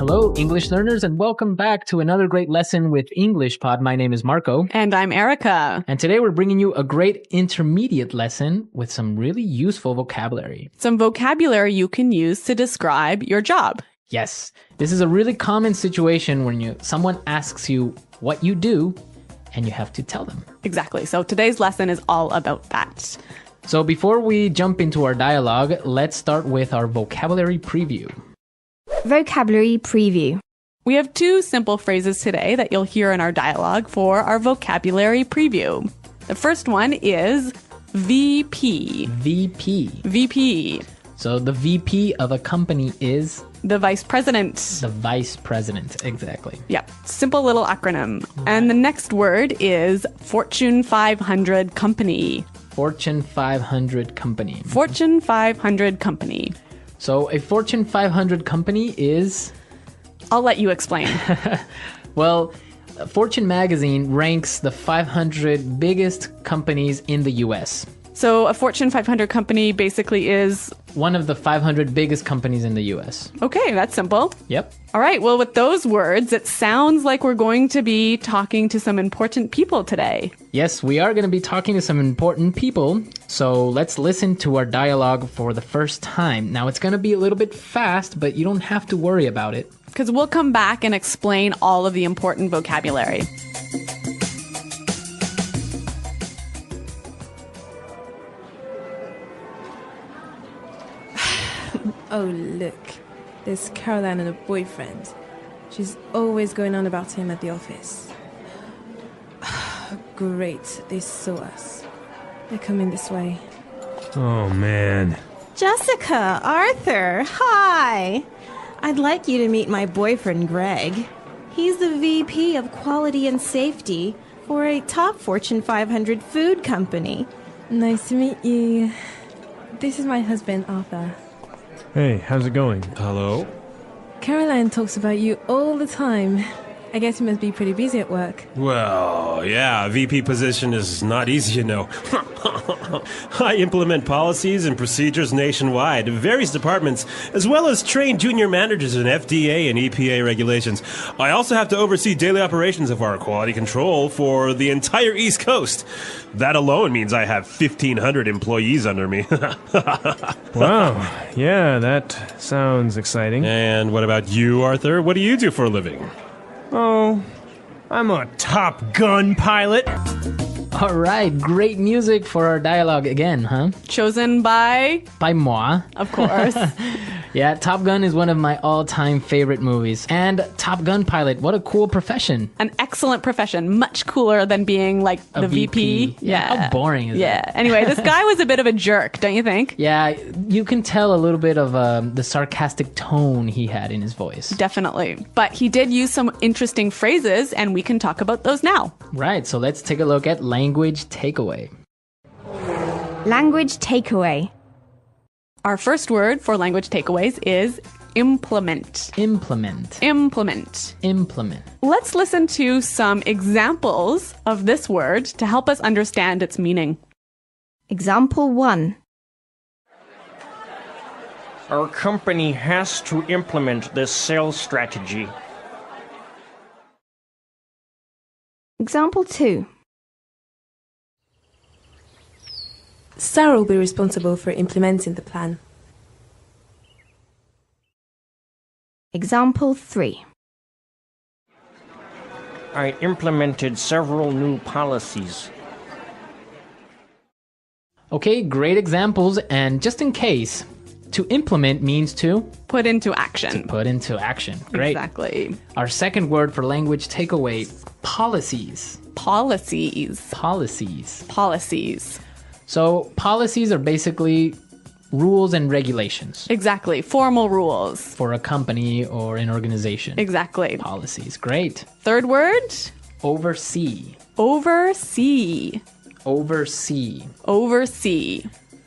Hello, English learners, and welcome back to another great lesson with English Pod. My name is Marco. And I'm Erica. And today we're bringing you a great intermediate lesson with some really useful vocabulary. Some vocabulary you can use to describe your job. Yes, this is a really common situation when someone asks you what you do, and you have to tell them. Exactly. So today's lesson is all about that. So before we jump into our dialogue, let's start with our vocabulary preview. Vocabulary preview. We have two simple phrases today that you'll hear in our dialogue for our vocabulary preview. The first one is VP. VP. VP. So the VP of a company is? The vice president. The vice president, exactly. Yeah, simple little acronym. And the next word is Fortune 500 company. Fortune 500 company. Fortune 500 company. So a Fortune 500 company is? I'll let you explain. Well, Fortune magazine ranks the 500 biggest companies in the US. So a Fortune 500 company basically is? One of the 500 biggest companies in the US. Okay, that's simple. Yep. All right, well, with those words, it sounds like we're going to be talking to some important people today. Yes, we are going to be talking to some important people. So let's listen to our dialogue for the first time. Now, it's going to be a little bit fast, but you don't have to worry about it. Because we'll come back and explain all of the important vocabulary. Oh, look. There's Caroline and her boyfriend. She's always going on about him at the office. Great, they saw us. They're coming this way. Oh, man. Jessica, Arthur, hi. I'd like you to meet my boyfriend, Greg. He's the VP of Quality and Safety for a top Fortune 500 food company. Nice to meet you. This is my husband, Arthur. Hey, how's it going? Hello? Caroline talks about you all the time. I guess you must be pretty busy at work. Well, yeah, VP position is not easy, you know. I implement policies and procedures nationwide in various departments, as well as train junior managers in FDA and EPA regulations. I also have to oversee daily operations of our quality control for the entire East Coast. That alone means I have 1,500 employees under me. Wow, yeah, that sounds exciting. And what about you, Arthur? What do you do for a living? Oh, I'm a Top Gun pilot. All right, great music for our dialogue again, huh? Chosen by moi. Of course. Yeah, Top Gun is one of my all-time favorite movies. And Top Gun pilot, what a cool profession. An excellent profession. Much cooler than being like A the VP. Yeah. How boring is that? Anyway, this guy was a bit of a jerk, don't you think? Yeah, you can tell a little bit of the sarcastic tone he had in his voice. Definitely. But he did use some interesting phrases, and we can talk about those now. Right, so let's take a look at language takeaway. Language takeaway. Our first word for language takeaways is implement. Implement. Implement. Implement. Let's listen to some examples of this word to help us understand its meaning. Example 1. Our company has to implement this sales strategy. Example 2. Sarah will be responsible for implementing the plan. Example 3. I implemented several new policies. Okay, great examples. And just in case, to implement means to? Put into action. Put into action. Great. Exactly. Our second word for language takeaway, policies. Policies. Policies. Policies. So policies are basically rules and regulations. Exactly. Formal rules. For a company or an organization. Exactly. Policies. Great. Third word? Oversee. Oversee. Oversee. Oversee.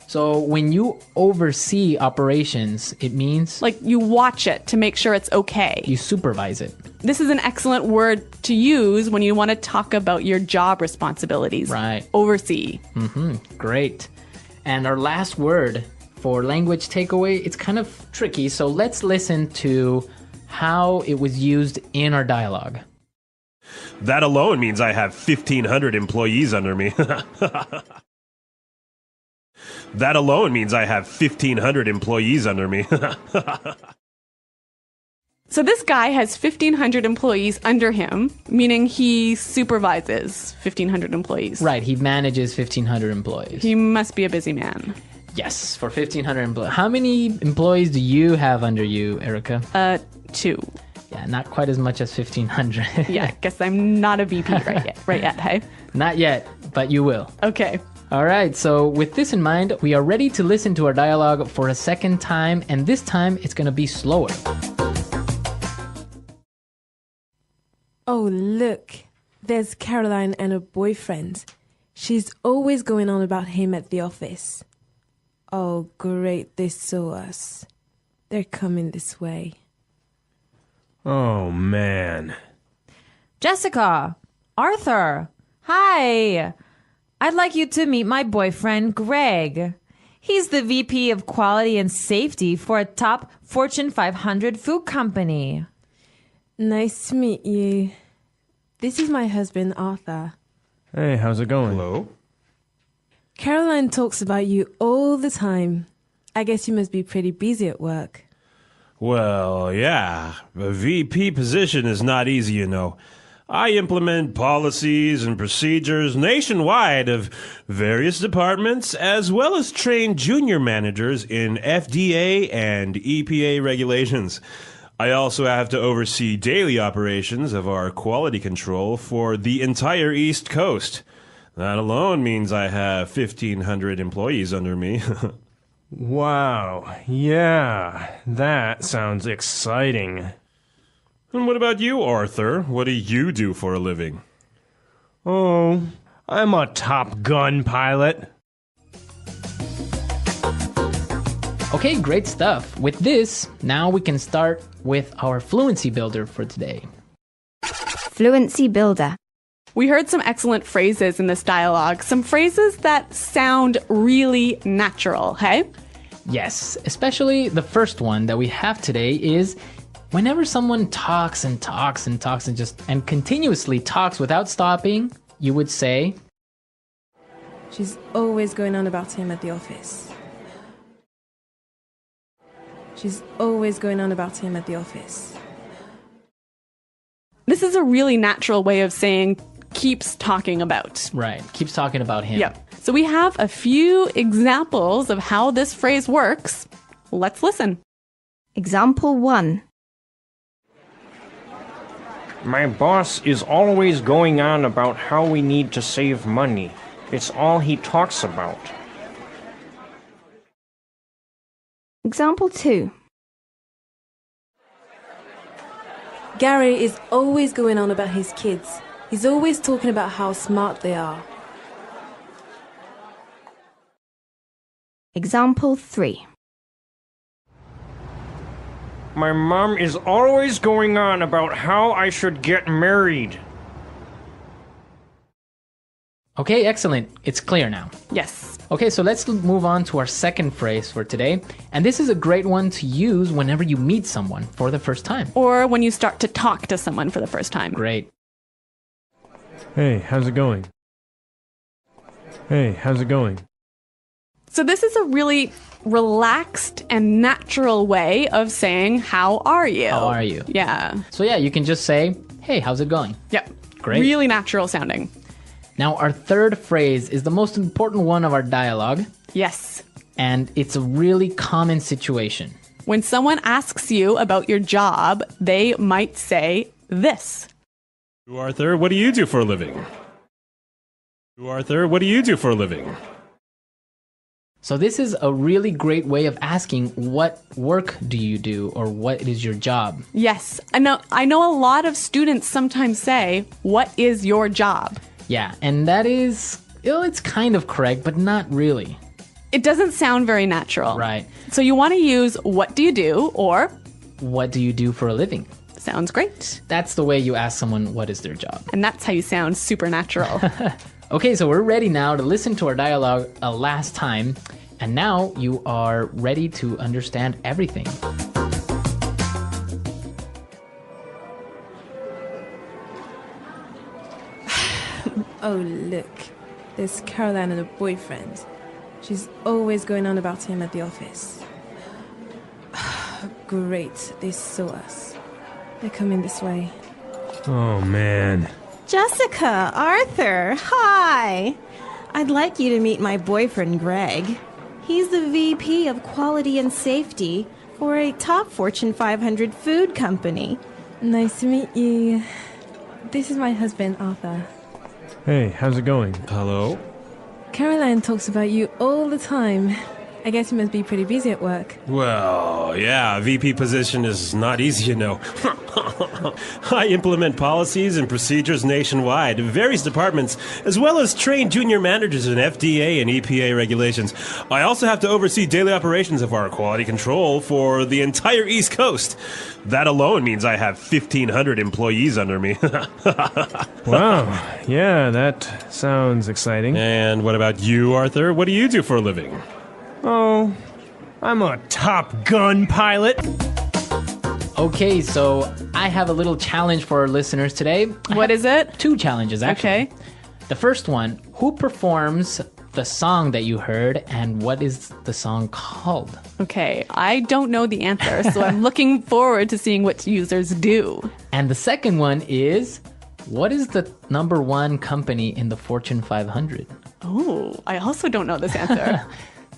So when you oversee operations, it means? Like you watch it to make sure it's okay. You supervise it. This is an excellent word to use when you want to talk about your job responsibilities. Right. Oversee. Great. And our last word for language takeaway, it's kind of tricky. So let's listen to how it was used in our dialogue. That alone means I have 1,500 employees under me. That alone means I have 1,500 employees under me. So this guy has 1,500 employees under him, meaning he supervises 1,500 employees. Right, he manages 1,500 employees. He must be a busy man. Yes, for 1,500 employees. How many employees do you have under you, Erica? 2. Yeah, not quite as much as 1,500. Yeah, guess I'm not a VP right yet, hey? Not yet, but you will. Okay. All right, so with this in mind, we are ready to listen to our dialogue for a second time, and this time it's going to be slower. Oh, look, there's Caroline and her boyfriend. She's always going on about him at the office. Oh, great, they saw us. They're coming this way. Oh, man. Jessica! Arthur! Hi! I'd like you to meet my boyfriend, Greg. He's the VP of Quality and Safety for a top Fortune 500 food company. Nice to meet you. This is my husband, Arthur. Hey, how's it going? Hello? Caroline talks about you all the time. I guess you must be pretty busy at work. Well, yeah. A VP position is not easy, you know. I implement policies and procedures nationwide of various departments, as well as train junior managers in FDA and EPA regulations. I also have to oversee daily operations of our quality control for the entire East Coast. That alone means I have 1,500 employees under me. Wow, yeah, that sounds exciting. And what about you, Arthur? What do you do for a living? Oh, I'm a Top Gun pilot. Okay, great stuff. With this, now we can start with our fluency builder for today. Fluency builder. We heard some excellent phrases in this dialogue, some phrases that sound really natural, hey? Yes, especially the first one that we have today is whenever someone talks and talks and talks and continuously talks without stopping, you would say, She's always going on about him at the office. She's always going on about him at the office. This is a really natural way of saying keeps talking about. right, keeps talking about him. Yep. So we have a few examples of how this phrase works. Let's listen. Example 1. My boss is always going on about how we need to save money. It's all he talks about. Example 2. Gary is always going on about his kids. He's always talking about how smart they are. Example 3. My mom is always going on about how I should get married. Okay, excellent. It's clear now. Yes. Okay, so let's move on to our second phrase for today. And this is a great one to use whenever you meet someone for the first time. Or when you start to talk to someone for the first time. Great. Hey, how's it going? Hey, how's it going? So this is a really relaxed and natural way of saying, how are you? How are you? Yeah. So yeah, you can just say, hey, how's it going? Yep. Great. Really natural sounding. Now, our third phrase is the most important one of our dialogue, Yes. and it's a really common situation. When someone asks you about your job, they might say this. Arthur, what do you do for a living? Arthur, what do you do for a living? So this is a really great way of asking what work do you do or what is your job? Yes. I know a lot of students sometimes say, what is your job? Yeah, and that is, it's kind of correct, but not really. It doesn't sound very natural. Right. So you want to use what do you do or What do you do for a living? sounds great. That's the way you ask someone what is their job. And that's how you sound supernatural. Okay, so we're ready now to listen to our dialogue a last time. And now you are ready to understand everything. Oh, look, there's Caroline and her boyfriend. She's always going on about him at the office. Great, they saw us. They're coming this way. Oh, man. Jessica, Arthur, hi. I'd like you to meet my boyfriend, Greg. He's the VP of Quality and Safety for a top Fortune 500 food company. Nice to meet you. This is my husband, Arthur. Hey, how's it going? Hello? Caroline talks about you all the time. I guess you must be pretty busy at work. Well, yeah, VP position is not easy, you know. I implement policies and procedures nationwide in various departments, as well as train junior managers in FDA and EPA regulations. I also have to oversee daily operations of our quality control for the entire East Coast. That alone means I have 1,500 employees under me. Wow, yeah, that sounds exciting. And what about you, Arthur? What do you do for a living? Oh, I'm a Top Gun pilot. Okay, so I have a little challenge for our listeners today. What is it? Two challenges, actually. Okay. The first one, who performs the song that you heard, and what is the song called? Okay, I don't know the answer, so I'm looking forward to seeing what users do. And the second one is, what is the number one company in the Fortune 500? Oh, I also don't know this answer.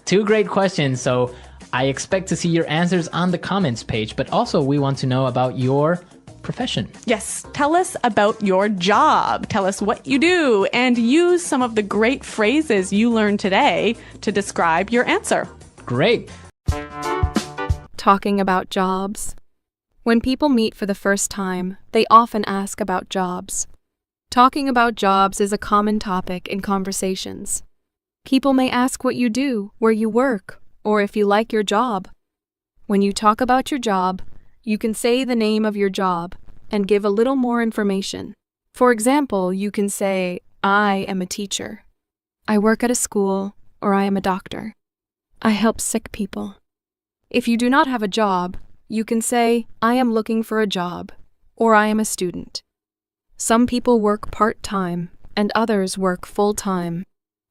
Two great questions, so I expect to see your answers on the comments page, but also we want to know about your profession. Yes, tell us about your job. Tell us what you do, and use some of the great phrases you learned today to describe your answer. Great. Talking about jobs. When people meet for the first time, they often ask about jobs. Talking about jobs is a common topic in conversations. People may ask what you do, where you work, or if you like your job. When you talk about your job, you can say the name of your job and give a little more information. For example, you can say, I am a teacher. I work at a school, or I am a doctor. I help sick people. If you do not have a job, you can say, I am looking for a job, or I am a student. Some people work part-time, and others work full-time.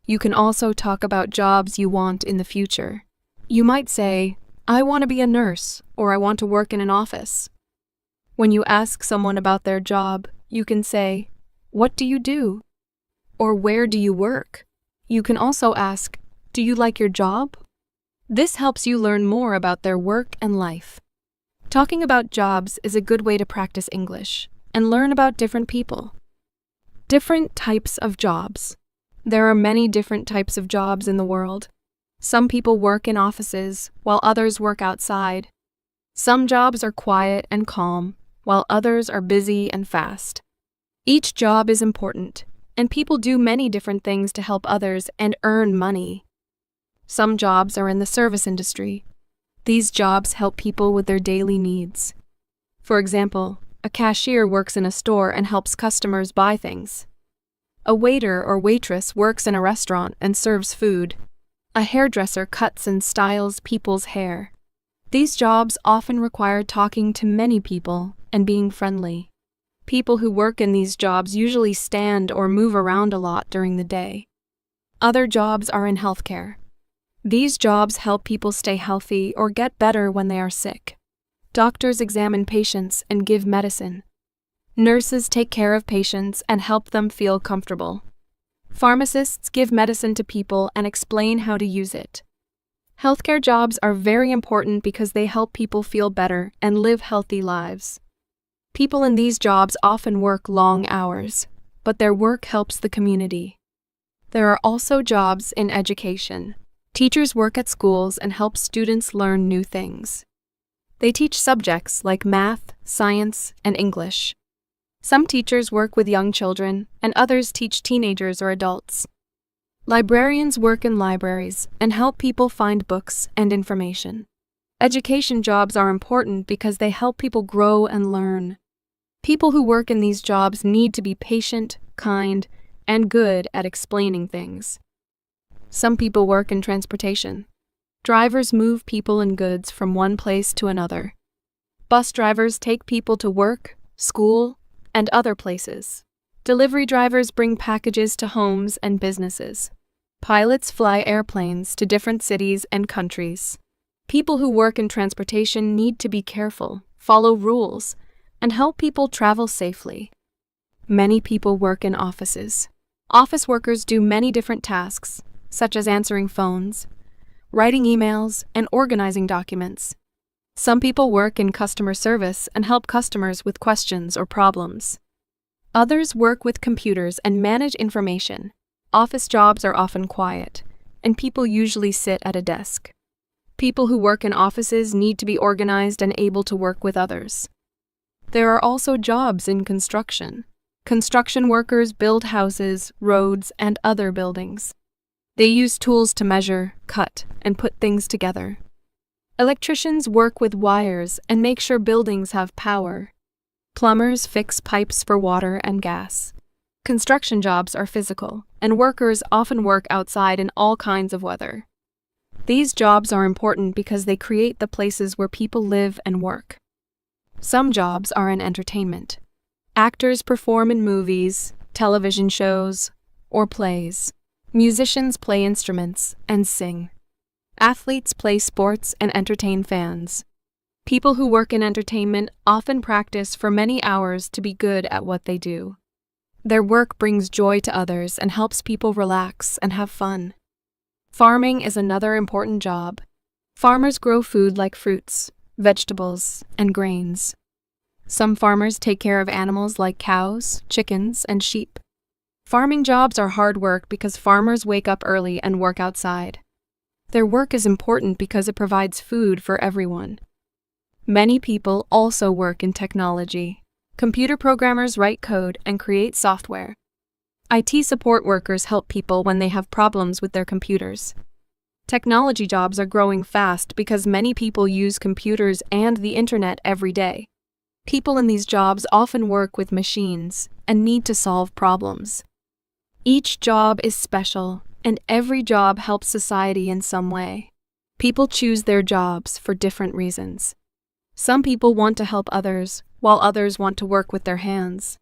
You can also talk about jobs you want in the future. You might say, I want to be a nurse, or I want to work in an office. When you ask someone about their job, you can say, what do you do? Or where do you work? You can also ask, do you like your job? This helps you learn more about their work and life. Talking about jobs is a good way to practice English and learn about different people. Different types of jobs. There are many different types of jobs in the world. Some people work in offices, while others work outside. Some jobs are quiet and calm, while others are busy and fast. Each job is important, and people do many different things to help others and earn money. Some jobs are in the service industry. These jobs help people with their daily needs. For example, a cashier works in a store and helps customers buy things. A waiter or waitress works in a restaurant and serves food. A hairdresser cuts and styles people's hair. These jobs often require talking to many people and being friendly. People who work in these jobs usually stand or move around a lot during the day. Other jobs are in healthcare. These jobs help people stay healthy or get better when they are sick. Doctors examine patients and give medicine. Nurses take care of patients and help them feel comfortable. Pharmacists give medicine to people and explain how to use it. Healthcare jobs are very important because they help people feel better and live healthy lives. People in these jobs often work long hours, but their work helps the community. There are also jobs in education. Teachers work at schools and help students learn new things. They teach subjects like math, science, and English. Some teachers work with young children, and others teach teenagers or adults. Librarians work in libraries and help people find books and information. Education jobs are important because they help people grow and learn. People who work in these jobs need to be patient, kind, and good at explaining things. Some people work in transportation. Drivers move people and goods from one place to another. Bus drivers take people to work, school, and other places. Delivery drivers bring packages to homes and businesses. Pilots fly airplanes to different cities and countries. People who work in transportation need to be careful, follow rules, and help people travel safely. Many people work in offices. Office workers do many different tasks, such as answering phones, writing emails, and organizing documents. Some people work in customer service and help customers with questions or problems. Others work with computers and manage information. Office jobs are often quiet, and people usually sit at a desk. People who work in offices need to be organized and able to work with others. There are also jobs in construction. Construction workers build houses, roads, and other buildings. They use tools to measure, cut, and put things together. Electricians work with wires and make sure buildings have power. Plumbers fix pipes for water and gas. Construction jobs are physical, and workers often work outside in all kinds of weather. These jobs are important because they create the places where people live and work. Some jobs are in entertainment. Actors perform in movies, television shows, or plays. Musicians play instruments and sing. Athletes play sports and entertain fans. People who work in entertainment often practice for many hours to be good at what they do. Their work brings joy to others and helps people relax and have fun. Farming is another important job. Farmers grow food like fruits, vegetables, and grains. Some farmers take care of animals like cows, chickens, and sheep. Farming jobs are hard work because farmers wake up early and work outside. Their work is important because it provides food for everyone. Many people also work in technology. Computer programmers write code and create software. IT support workers help people when they have problems with their computers. Technology jobs are growing fast because many people use computers and the internet every day. People in these jobs often work with machines and need to solve problems. Each job is special, and every job helps society in some way. People choose their jobs for different reasons. Some people want to help others, while others want to work with their hands.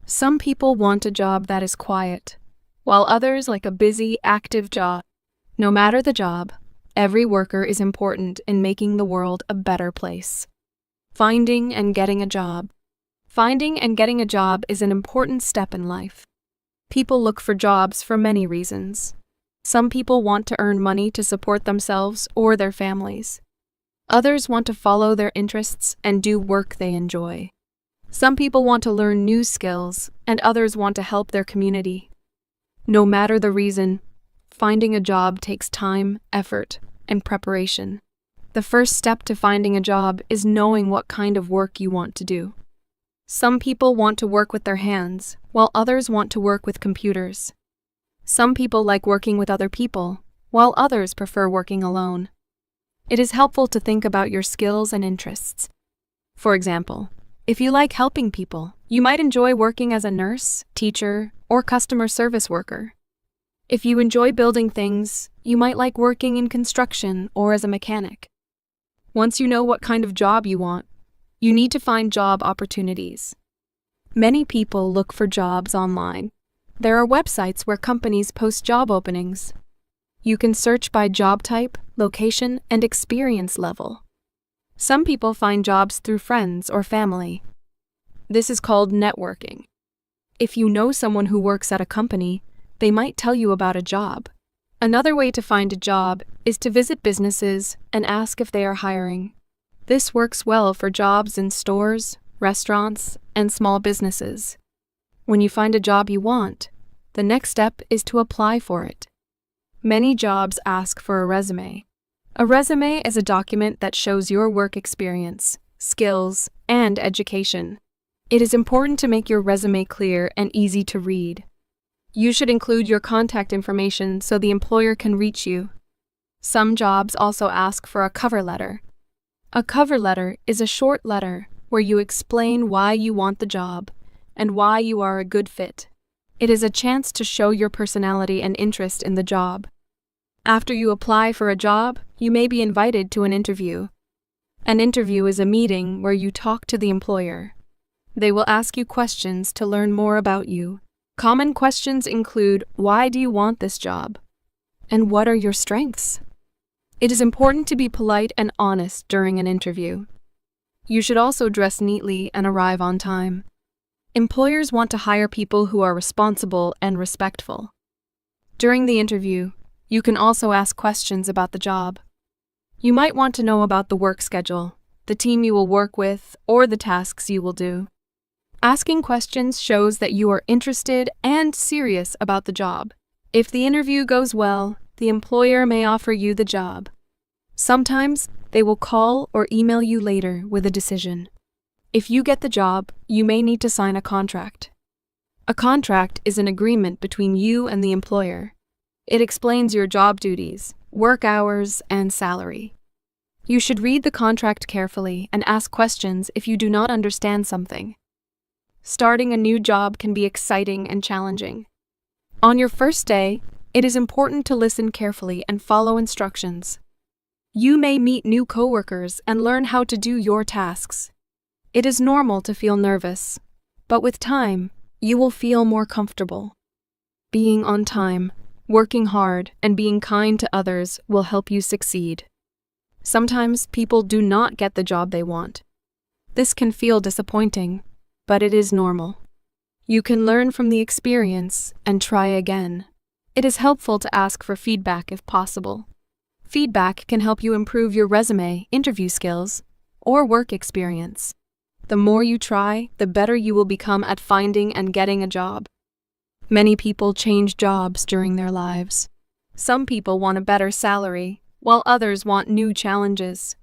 Some people want a job that is quiet, while others like a busy, active job. No matter the job, every worker is important in making the world a better place. Finding and getting a job. Finding and getting a job is an important step in life. People look for jobs for many reasons. Some people want to earn money to support themselves or their families. Others want to follow their interests and do work they enjoy. Some people want to learn new skills, and others want to help their community. No matter the reason, finding a job takes time, effort, and preparation. The first step to finding a job is knowing what kind of work you want to do. Some people want to work with their hands, while others want to work with computers. Some people like working with other people, while others prefer working alone. It is helpful to think about your skills and interests. For example, if you like helping people, you might enjoy working as a nurse, teacher, or customer service worker. If you enjoy building things, you might like working in construction or as a mechanic. Once you know what kind of job you want, you need to find job opportunities. Many people look for jobs online. There are websites where companies post job openings. You can search by job type, location, and experience level. Some people find jobs through friends or family. This is called networking. If you know someone who works at a company, they might tell you about a job. Another way to find a job is to visit businesses and ask if they are hiring. This works well for jobs in stores, restaurants, and small businesses. When you find a job you want, the next step is to apply for it. Many jobs ask for a resume. A resume is a document that shows your work experience, skills, and education. It is important to make your resume clear and easy to read. You should include your contact information so the employer can reach you. Some jobs also ask for a cover letter. A cover letter is a short letter where you explain why you want the job and why you are a good fit. It is a chance to show your personality and interest in the job. After you apply for a job, you may be invited to an interview. An interview is a meeting where you talk to the employer. They will ask you questions to learn more about you. Common questions include, why do you want this job? And what are your strengths? It is important to be polite and honest during an interview. You should also dress neatly and arrive on time. Employers want to hire people who are responsible and respectful. During the interview, you can also ask questions about the job. You might want to know about the work schedule, the team you will work with, or the tasks you will do. Asking questions shows that you are interested and serious about the job. If the interview goes well, the employer may offer you the job. Sometimes they will call or email you later with a decision. If you get the job, you may need to sign a contract. A contract is an agreement between you and the employer. It explains your job duties, work hours, and salary. You should read the contract carefully and ask questions if you do not understand something. Starting a new job can be exciting and challenging. On your first day, it is important to listen carefully and follow instructions. You may meet new coworkers and learn how to do your tasks. It is normal to feel nervous, but with time, you will feel more comfortable. Being on time, working hard, and being kind to others will help you succeed. Sometimes people do not get the job they want. This can feel disappointing, but it is normal. You can learn from the experience and try again. It is helpful to ask for feedback if possible. Feedback can help you improve your resume, interview skills, or work experience. The more you try, the better you will become at finding and getting a job. Many people change jobs during their lives. Some people want a better salary, while others want new challenges.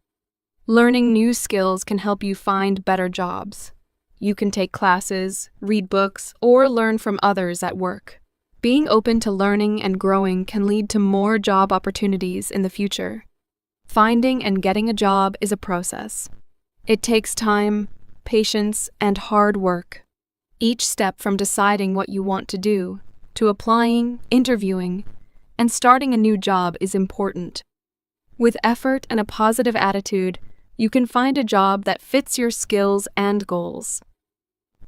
Learning new skills can help you find better jobs. You can take classes, read books, or learn from others at work. Being open to learning and growing can lead to more job opportunities in the future. Finding and getting a job is a process. It takes time, patience, and hard work. Each step from deciding what you want to do, to applying, interviewing, and starting a new job is important. With effort and a positive attitude, you can find a job that fits your skills and goals.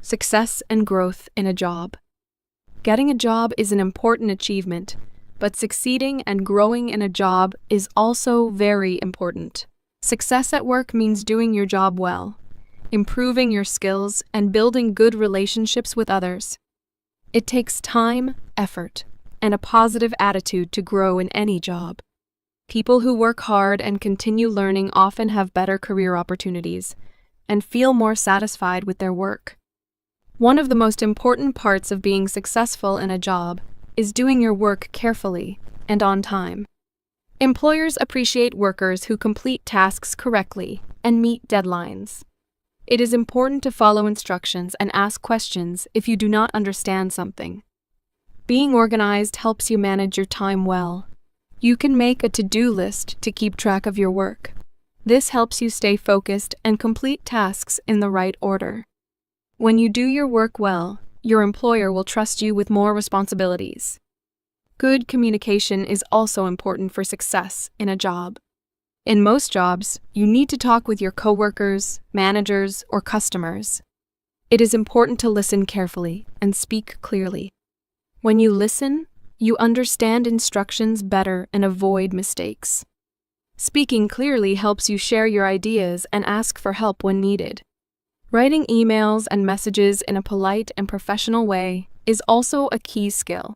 Success and growth in a job. Getting a job is an important achievement, but succeeding and growing in a job is also very important. Success at work means doing your job well, improving your skills, and building good relationships with others. It takes time, effort, and a positive attitude to grow in any job. People who work hard and continue learning often have better career opportunities and feel more satisfied with their work. One of the most important parts of being successful in a job is doing your work carefully and on time. Employers appreciate workers who complete tasks correctly and meet deadlines. It is important to follow instructions and ask questions if you do not understand something. Being organized helps you manage your time well. You can make a to-do list to keep track of your work. This helps you stay focused and complete tasks in the right order. When you do your work well, your employer will trust you with more responsibilities. Good communication is also important for success in a job. In most jobs, you need to talk with your coworkers, managers, or customers. It is important to listen carefully and speak clearly. When you listen, you understand instructions better and avoid mistakes. Speaking clearly helps you share your ideas and ask for help when needed. Writing emails and messages in a polite and professional way is also a key skill.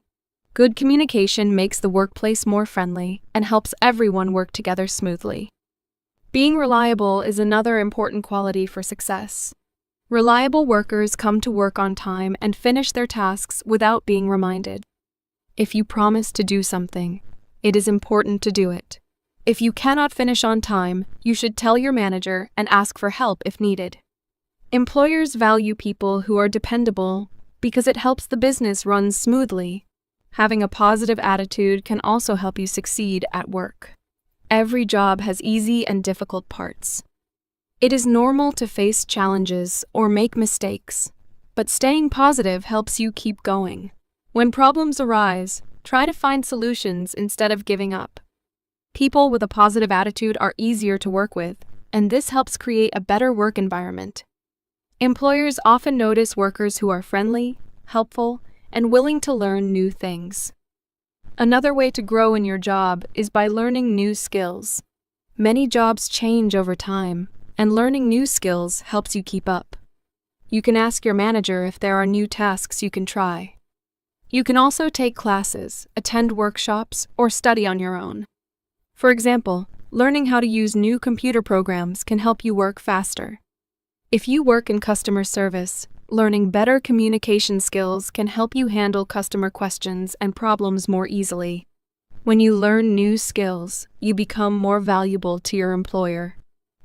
Good communication makes the workplace more friendly and helps everyone work together smoothly. Being reliable is another important quality for success. Reliable workers come to work on time and finish their tasks without being reminded. If you promise to do something, it is important to do it. If you cannot finish on time, you should tell your manager and ask for help if needed. Employers value people who are dependable because it helps the business run smoothly. Having a positive attitude can also help you succeed at work. Every job has easy and difficult parts. It is normal to face challenges or make mistakes, but staying positive helps you keep going. When problems arise, try to find solutions instead of giving up. People with a positive attitude are easier to work with, and this helps create a better work environment. Employers often notice workers who are friendly, helpful, and willing to learn new things. Another way to grow in your job is by learning new skills. Many jobs change over time, and learning new skills helps you keep up. You can ask your manager if there are new tasks you can try. You can also take classes, attend workshops, or study on your own. For example, learning how to use new computer programs can help you work faster. If you work in customer service, learning better communication skills can help you handle customer questions and problems more easily. When you learn new skills, you become more valuable to your employer.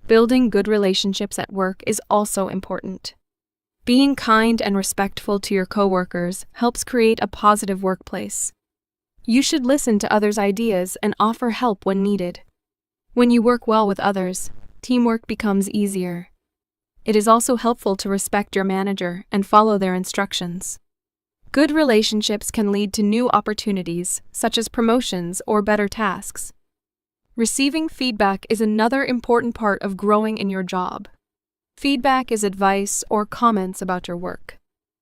Building good relationships at work is also important. Being kind and respectful to your coworkers helps create a positive workplace. You should listen to others' ideas and offer help when needed. When you work well with others, teamwork becomes easier. It is also helpful to respect your manager and follow their instructions. Good relationships can lead to new opportunities, such as promotions or better tasks. Receiving feedback is another important part of growing in your job. Feedback is advice or comments about your work.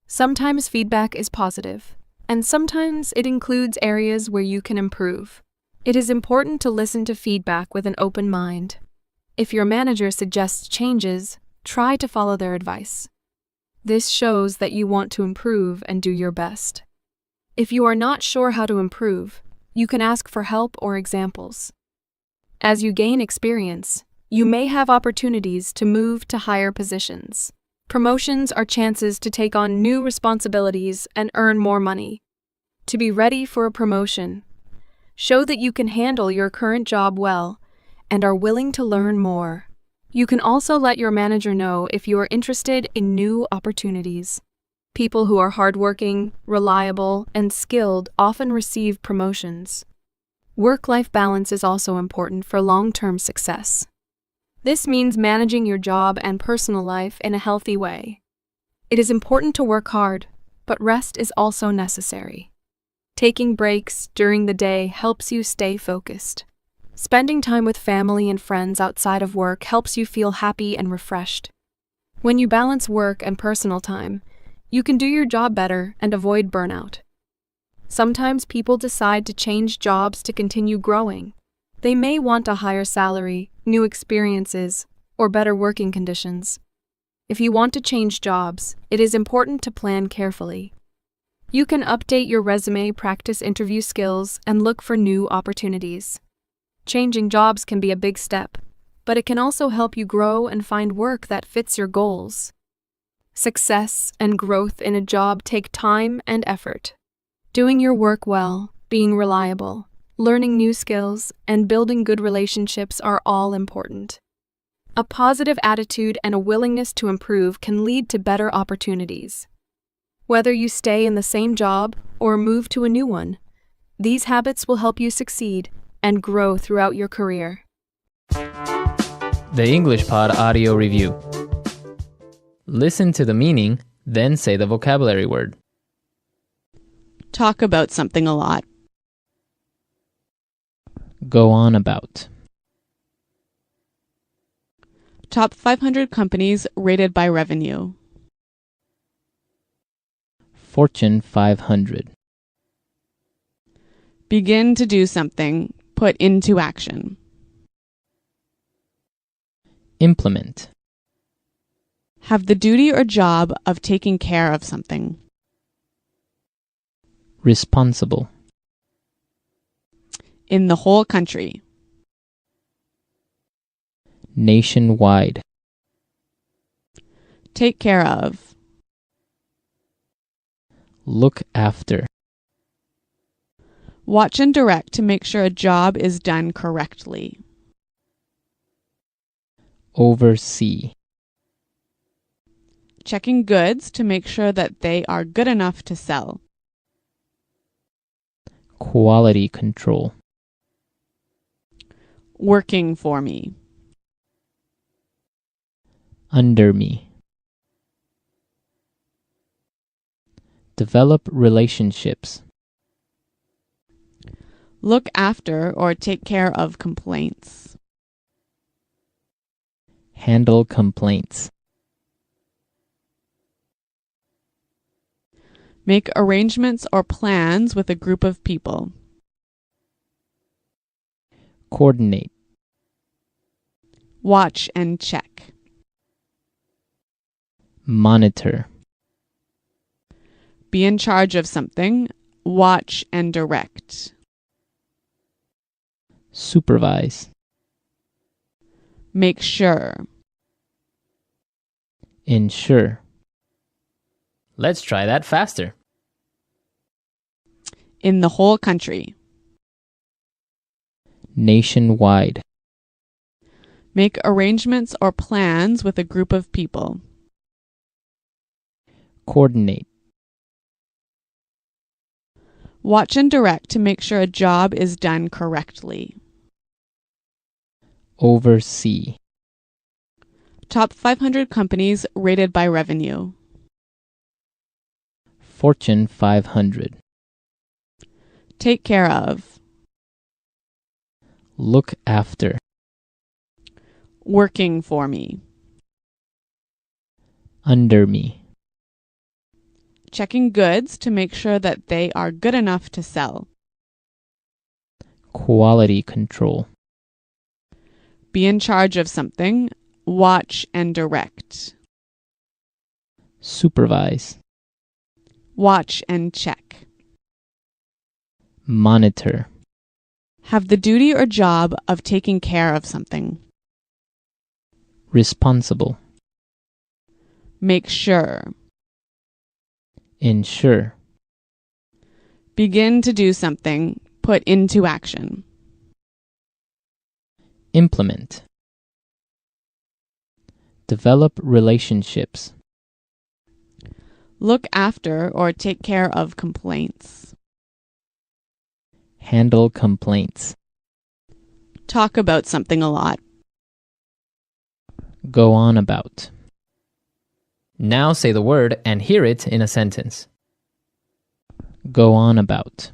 Sometimes feedback is positive, and sometimes it includes areas where you can improve. It is important to listen to feedback with an open mind. If your manager suggests changes, try to follow their advice. This shows that you want to improve and do your best. If you are not sure how to improve, you can ask for help or examples. As you gain experience, you may have opportunities to move to higher positions. Promotions are chances to take on new responsibilities and earn more money. To be ready for a promotion, show that you can handle your current job well and are willing to learn more. You can also let your manager know if you are interested in new opportunities. People who are hardworking, reliable, and skilled often receive promotions. Work-life balance is also important for long-term success. This means managing your job and personal life in a healthy way. It is important to work hard, but rest is also necessary. Taking breaks during the day helps you stay focused. Spending time with family and friends outside of work helps you feel happy and refreshed. When you balance work and personal time, you can do your job better and avoid burnout. Sometimes people decide to change jobs to continue growing. They may want a higher salary, new experiences, or better working conditions. If you want to change jobs, it is important to plan carefully. You can update your resume, practice interview skills, and look for new opportunities. Changing jobs can be a big step, but it can also help you grow and find work that fits your goals. Success and growth in a job take time and effort. Doing your work well, being reliable, learning new skills, and building good relationships are all important. A positive attitude and a willingness to improve can lead to better opportunities. Whether you stay in the same job or move to a new one, these habits will help you succeed and grow throughout your career. The English Pod Audio Review. Listen to the meaning, then say the vocabulary word. Talk about something a lot. Go on about. Top 500 companies rated by revenue. Fortune 500. Begin to do something. Put into action. Implement. Have the duty or job of taking care of something. Responsible. In the whole country. Nationwide. Take care of. Look after. Watch and direct to make sure a job is done correctly. Oversee. Checking goods to make sure that they are good enough to sell. Quality control. Working for me. Under me. Develop relationships. Look after or take care of complaints. Handle complaints. Make arrangements or plans with a group of people. Coordinate. Watch and check. Monitor. Be in charge of something. Watch and direct. Supervise. Make sure. Ensure. Let's try that faster. In the whole country. Nationwide. Make arrangements or plans with a group of people. Coordinate. Watch and direct to make sure a job is done correctly. Oversee. Top 500 companies rated by revenue. Fortune 500. Take care of. Look after. Working for me. Under me. Checking goods to make sure that they are good enough to sell. Quality control. Be in charge of something. Watch and direct. Supervise. Watch and check. Monitor. Have the duty or job of taking care of something. Responsible. Make sure. Ensure. Begin to do something. Put into action. Implement. Develop relationships. Look after or take care of complaints. Handle complaints. Talk about something a lot. Go on about. Now say the word and hear it in a sentence. Go on about.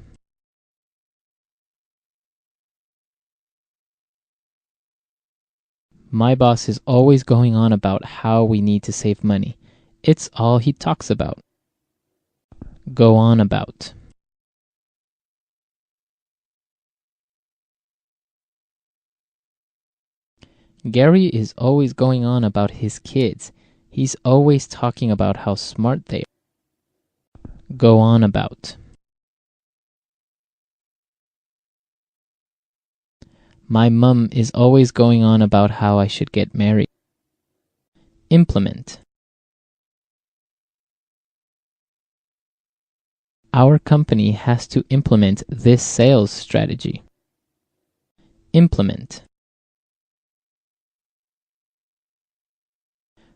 My boss is always going on about how we need to save money. It's all he talks about. Go on about. Gary is always going on about his kids. He's always talking about how smart they are. Go on about. My mum is always going on about how I should get married. Implement. Our company has to implement this sales strategy. Implement.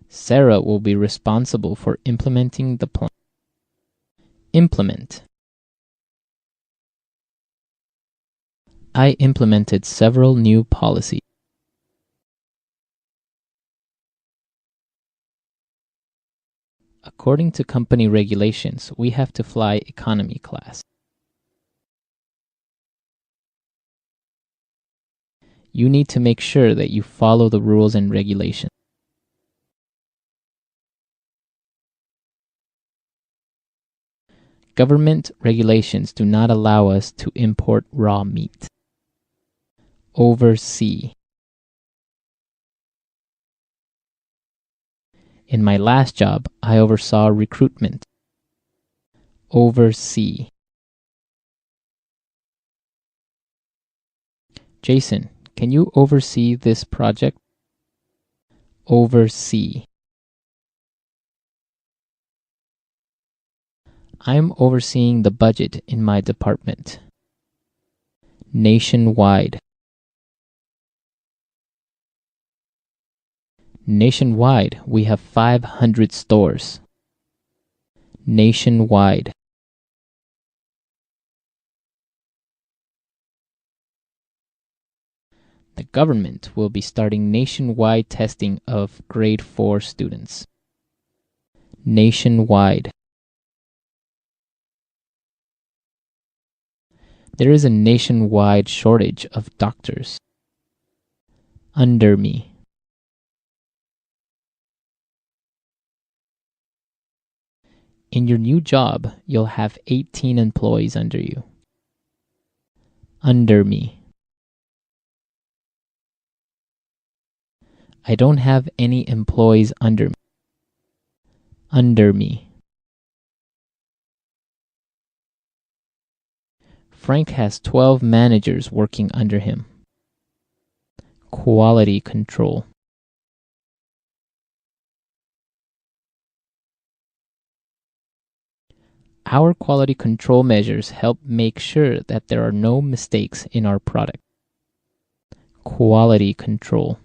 Sarah will be responsible for implementing the plan. Implement. I implemented several new policies. According to company regulations, we have to fly economy class. You need to make sure that you follow the rules and regulations. Government regulations do not allow us to import raw meat. Oversee. In my last job, I oversaw recruitment. Oversee. Jason, can you oversee this project? Oversee. I'm overseeing the budget in my department. Nationwide. Nationwide, we have 500 stores. Nationwide. The government will be starting nationwide testing of grade 4 students. Nationwide. There is a nationwide shortage of doctors. Under me. In your new job, you'll have 18 employees under you. Under me. I don't have any employees under me. Under me. Frank has 12 managers working under him. Quality control. Our quality control measures help make sure that there are no mistakes in our product. Quality control.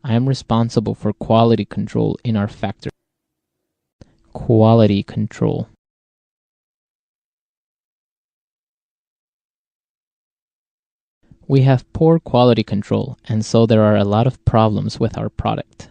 I am responsible for quality control in our factory. Quality control. We have poor quality control, and so there are a lot of problems with our product.